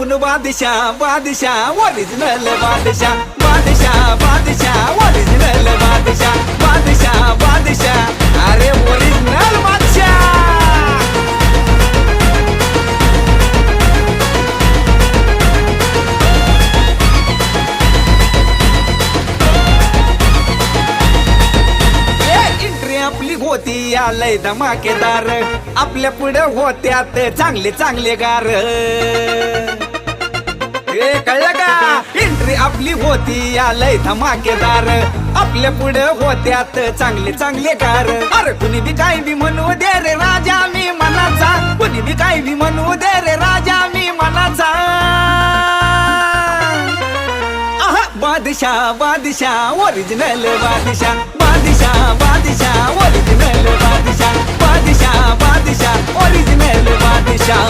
आपण बादशाह बादशाह ओरिजिनल बादशाह बादशाह बादशाह ओरिजिनल बादशाह बादशाह बादशाह अरे ओरिजिनल बादशाह। आपली होती आलय धमाकेदार आपल्या पुढे होत्यात चांगले चांगले गार हे कळलं का एंट्री आपली होती आलय धमाकेदार आपल्या पुढे होत्यात चांगले चांगले गार अरे कुणी बी काय बी म्हणू दे रे राजा मी मनाचा कुणी बी काय बी म्हणू दे रे राजा मी मनाचा बादशाह बादशाह ओरिजिनल बादशाह बादशाह बादशाह ओरिजिनल बादशाह बादशाह बादशाह ओरिजिनल बादशाह।